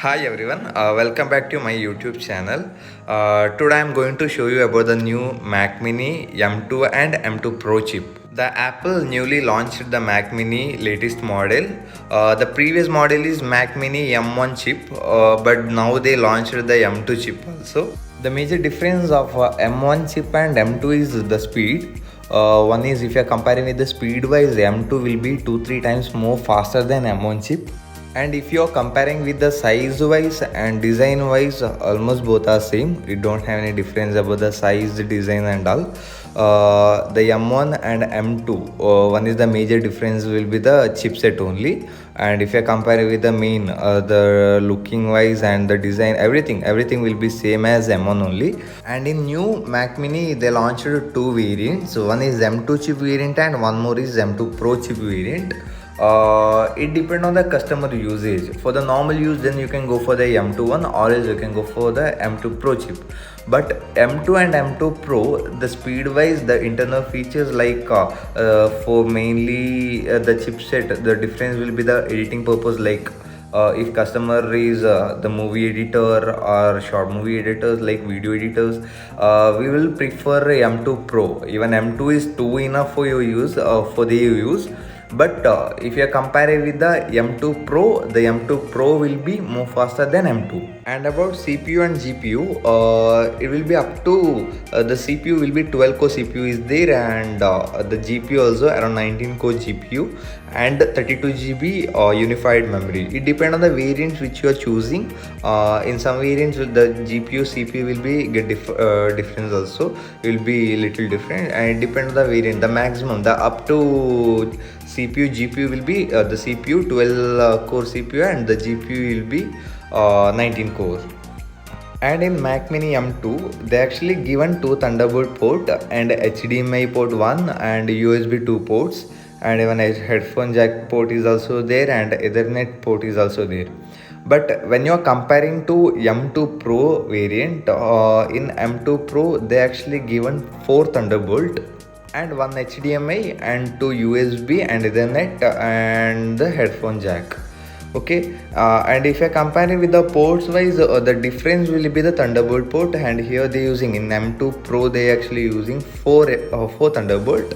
Hi everyone, welcome back to my YouTube channel. Today I'm going to show you about the new Mac Mini M2 and M2 Pro chip. The Apple newly launched the Mac Mini latest model. The previous model is Mac Mini M1 chip, but now they launched the M2 chip also. The major difference of M1 chip and M2 is the speed. One is if you are comparing with the speed wise, M2 will be 2-3 times more faster than M1 chip. And if you're comparing with the size wise and design wise, almost both are same. You don't have any difference about the size, design and all. The M1 and M2, one is the major difference will be the chipset only. And if you compare with the main, the looking wise and the design, everything will be same as M1 only. And in new Mac Mini, they launched two variants. So one is M2 chip variant and one more is M2 Pro chip variant. It depends on the customer usage. For the normal use, then you can go for the M2 one, or else you can go for the M2 Pro chip. But M2 and M2 Pro, the speed wise, the internal features like for mainly the chipset, the difference will be the editing purpose. Like if customer is the movie editor or short movie editors like video editors, we will prefer M2 Pro. Even M2 is too enough for your use, for the use. But if you compare it with the M2 Pro, the M2 Pro will be more faster than M2. And about CPU and GPU, it will be up to the CPU will be 12 core CPU is there, and the GPU also around 19 core GPU and 32 GB unified memory. It depends on the variants which you are choosing. In some variants, the GPU CPU will be get difference also will be little different, and it depends on the variant. The maximum, the up to CPU GPU will be the CPU 12 core CPU and the GPU will be 19 core. And in Mac Mini M2, they actually given two Thunderbolt port and HDMI port 1 and USB 2 ports, and even a headphone jack port is also there and Ethernet port is also there. But when you are comparing to M2 Pro variant, in M2 Pro they actually given 4 Thunderbolt and one HDMI and two USB and Ethernet and the headphone jack. Okay, and if I compare it with the ports wise, the difference will be the Thunderbolt port, and here they using in M2 Pro they actually using four Thunderbolt,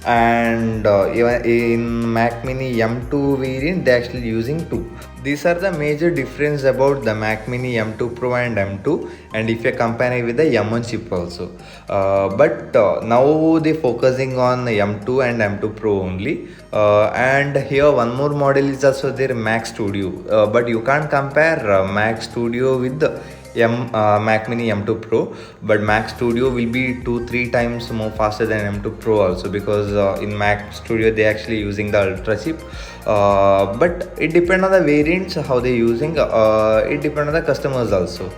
and even in Mac Mini M2 variant they actually using 2. These are the major difference about the Mac Mini M2 Pro and M2, and if you compare it with the M1 chip also. But now they focusing on M2 and M2 Pro only. And here one more model is also there, Mac Studio. But you can't compare Mac Studio with the Mac Mini M2 Pro, but Mac Studio will be 2-3 times more faster than M2 Pro also, because in Mac Studio they actually using the Ultra chip. But it depends on the variants how they using. It depends on the customers also.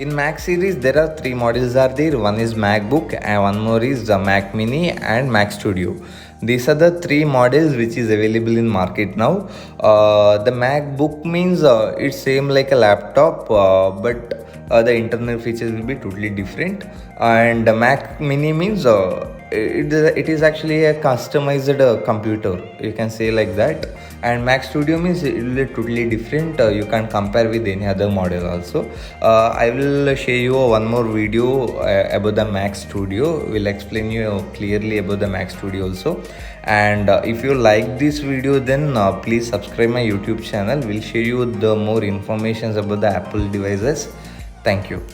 In Mac series there are 3 models are there. One is MacBook and one more is the Mac Mini and Mac Studio. These are the 3 models which is available in market now. The MacBook means it's same like a laptop, but the internal features will be totally different. And the Mac Mini means it is actually a customized computer, you can say like that. And Mac Studio means it will be totally different. You can't compare with any other model also. I will share you one more video about the Mac Studio. Will explain you clearly about the Mac Studio also. And if you like this video, then please subscribe my YouTube channel. We'll share you the more information about the Apple devices. Thank you.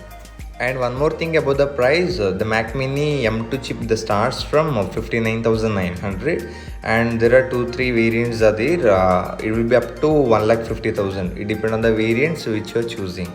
And one more thing about the price, the Mac Mini M2 chip the starts from 59,900, and there are 2-3 variants are there. It will be up to 1,50,000. It depends on the variants which you are choosing.